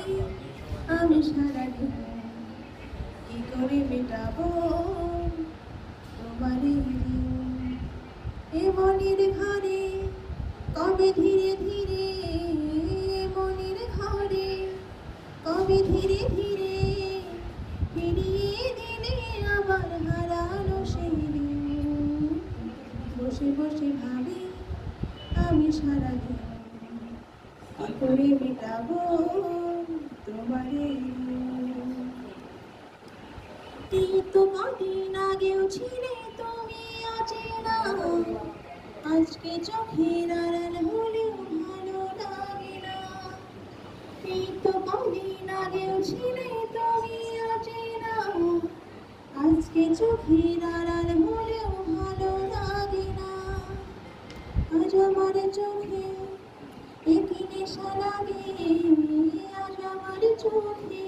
আমি সারাদিন কি করে মেটাবো তোমারই এ মনের ঘরে কবে ধীরে ধীরে মনের ঘরে কবে ধীরে ধীরে ফিরিয়ে দিলে আবার হারানো সেই দিন। বসে বসে ভাবি আমি সারাদিন কি করে মেটাবো তোমারে। এই তো কদিন আগেও ছিলে তুমি অচেনা, আজকে চোখের আড়াল হলেও ভালো লাগে না। এই তো কদিন আগেও ছিলে তুমি অচেনা, আজকে চোখের আড়াল হলেও ভালো লাগে না। আজ আমার চোখে একই নেশা লাগে, আজ আমার চোখে